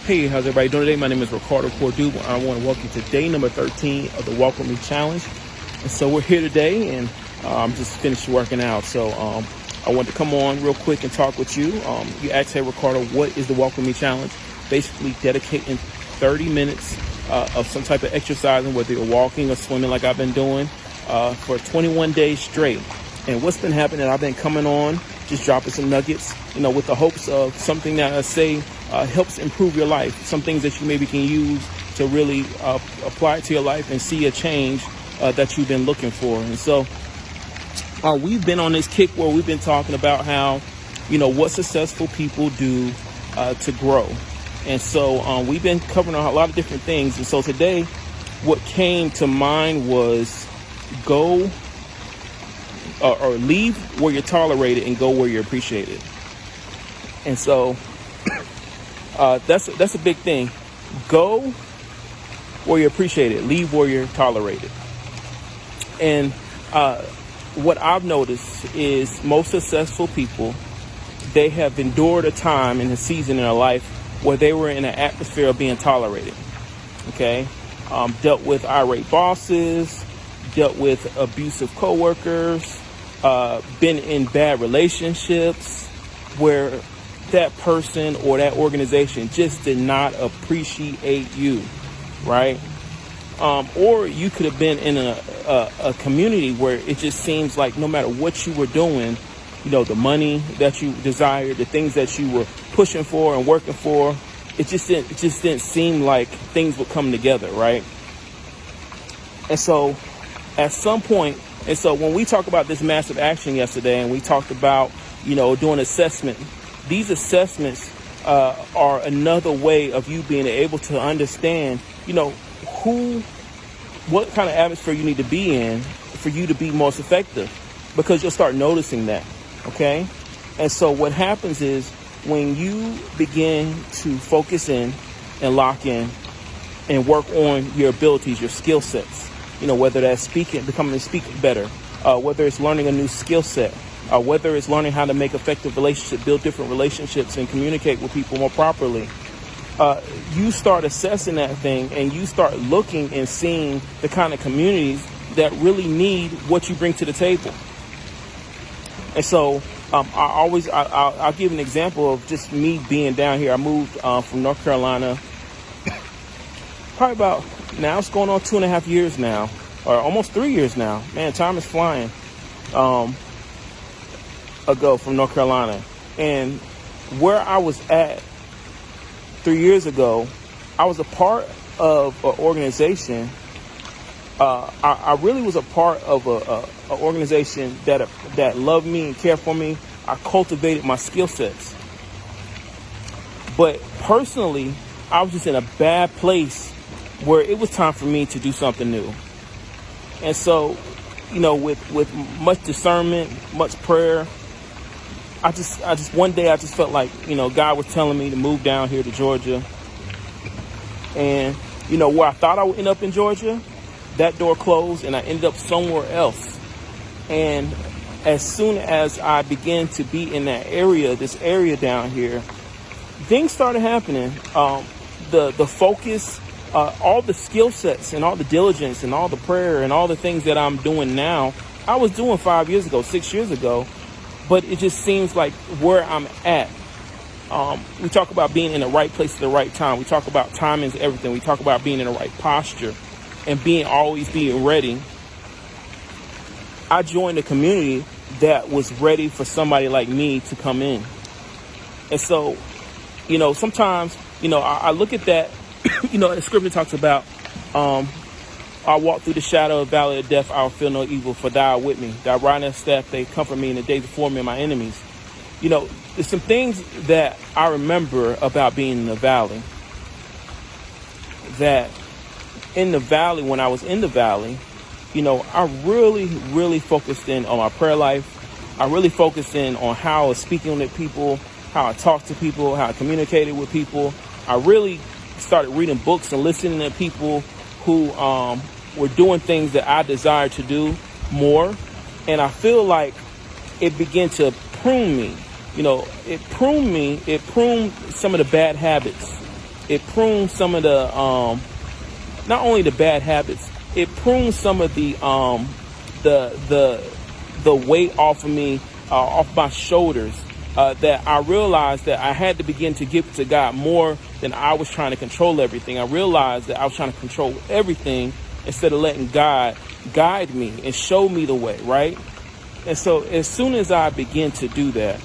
Hey, how's everybody doing today? My name is Ricardo Cordu. I want to welcome you to day number 13 of the Welcome Me Challenge. And so we're here today, and I'm just finished working out. So I want to come on real quick and talk with you. You asked, hey, Ricardo, what is the Welcome Me Challenge? Basically dedicating 30 minutes of some type of exercising, whether you're walking or swimming like I've been doing, for 21 days straight. And what's been happening, I've been coming on, just dropping some nuggets, with the hopes of something that I say helps improve your life. Some things that you maybe can use to really apply it to your life and see a change that you've been looking for. And so we've been on this kick where we've been talking about how, what successful people do to grow. And so we've been covering a lot of different things. And so today, what came to mind was go or leave where you're tolerated and go where you're appreciated. And so that's a big thing. Go where you're appreciated, leave where you're tolerated. And what I've noticed is most successful people, they have endured a time in a season in their life where they were in an atmosphere of being tolerated. Okay, dealt with irate bosses, dealt with abusive coworkers, been in bad relationships where that person or that organization just did not appreciate you, right? Or you could have been in a community where it just seems like no matter what you were doing, the money that you desired, the things that you were pushing for and working for, it just didn't seem like things would come together, right? And so at some point, and so when we talk about this massive action yesterday, and we talked about, doing assessment, these assessments are another way of you being able to understand, what kind of atmosphere you need to be in for you to be most effective, because you'll start noticing that. Okay. And so what happens is when you begin to focus in and lock in and work on your abilities, your skill sets, whether that's becoming a speaker better, whether it's learning a new skill set, whether it's learning how to make effective relationships, build different relationships and communicate with people more properly, you start assessing that thing and you start looking and seeing the kind of communities that really need what you bring to the table. And so I'll give an example of just me being down here. I moved from North Carolina probably about, now it's going on 2.5 years now, or almost 3 years now. Man, time is flying. Ago from North Carolina. And where I was at 3 years ago, I was a part of an organization. I really was a part of an organization that loved me and cared for me. I cultivated my skill sets. But personally, I was just in a bad place where it was time for me to do something new. And so, with much discernment, much prayer, I just one day I just felt like, God was telling me to move down here to Georgia. And, where I thought I would end up in Georgia, that door closed and I ended up somewhere else. And as soon as I began to be in that area, this area down here, things started happening. The focus, all the skill sets and all the diligence and all the prayer and all the things that I'm doing now, I was doing 5 years ago, 6 years ago. But it just seems like where I'm at. We talk about being in the right place at the right time. We talk about timing is everything. We talk about being in the right posture and always being ready. I joined a community that was ready for somebody like me to come in. And so, sometimes, I look at that, the scripture talks about, I walk through the shadow of the valley of death, I will feel no evil, for thou art with me. Thy rod and staff, they comfort me in the days before me and my enemies. There's some things that I remember about being in the valley. That in the valley, when I was in the valley, I really, really focused in on my prayer life. I really focused in on how I was speaking with people, how I talked to people, how I communicated with people. I really started reading books and listening to people who were doing things that I desired to do more. And I feel like it began to prune me. It pruned some of the bad habits it prunes some of the not only the bad habits, it prunes some of the weight off of me, off my shoulders, that I realized that I had to begin to give to God more than I was trying to control everything. I realized that I was trying to control everything instead of letting God guide me and show me the way, right? And so as soon as I began to do that,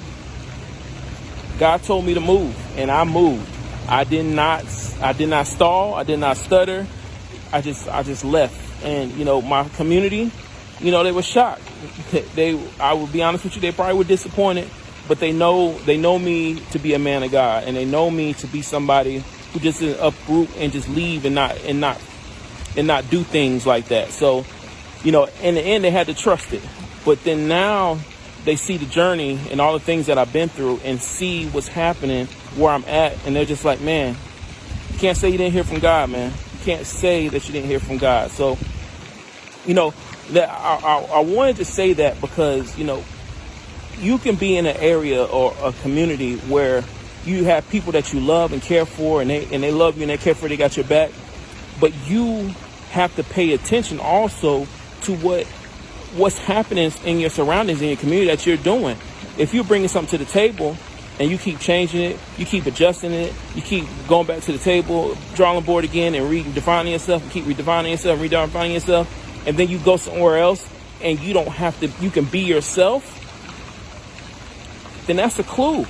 God told me to move, and I moved. I did not stall. I did not stutter. I just left. And, my community, they were shocked. I will be honest with you, they probably were disappointed, but they know me to be a man of God, and they know me to be somebody who just uproot and just leave and not do things like that. So, in the end, they had to trust it. But then now they see the journey and all the things that I've been through and see what's happening where I'm at. And they're just like, man, you can't say you didn't hear from God, man. You can't say that you didn't hear from God. So, that I wanted to say that because, you can be in an area or a community where you have people that you love and care for, and they love you and they care for you, they got your back. But you have to pay attention also to what's happening in your surroundings, in your community that you're doing. If you're bringing something to the table and you keep changing it, you keep adjusting it, you keep going back to the table, drawing board again and redefining yourself, and keep redefining yourself, redefining yourself, and then you go somewhere else and you don't have to, you can be yourself, then that's a clue.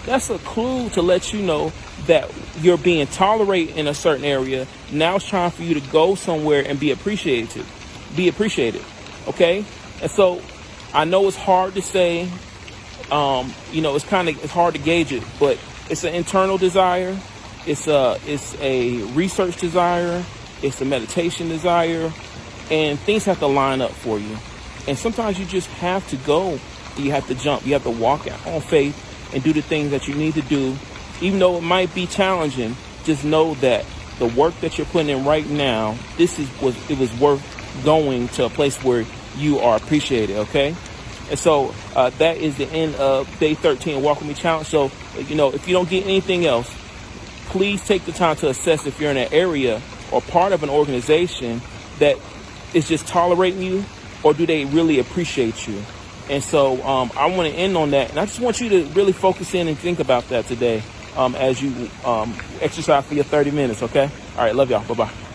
That's a clue to let you know that you're being tolerated in a certain area. Now it's time for you to go somewhere and be appreciated. Okay? And so I know it's hard to say, it's hard to gauge it, but it's an internal desire. It's a research desire. It's a meditation desire, and things have to line up for you. And sometimes you just have to go. You have to jump. You have to walk out on faith and do the things that you need to do. Even though it might be challenging, just know that the work that you're putting in right now, it was worth going to a place where you are appreciated, okay? And so that is the end of day 13 of Walk With Me Challenge. So, if you don't get anything else, please take the time to assess if you're in an area or part of an organization that is just tolerating you, or do they really appreciate you? And so I want to end on that. And I just want you to really focus in and think about that today as you exercise for your 30 minutes, okay? All right, love y'all. Bye-bye.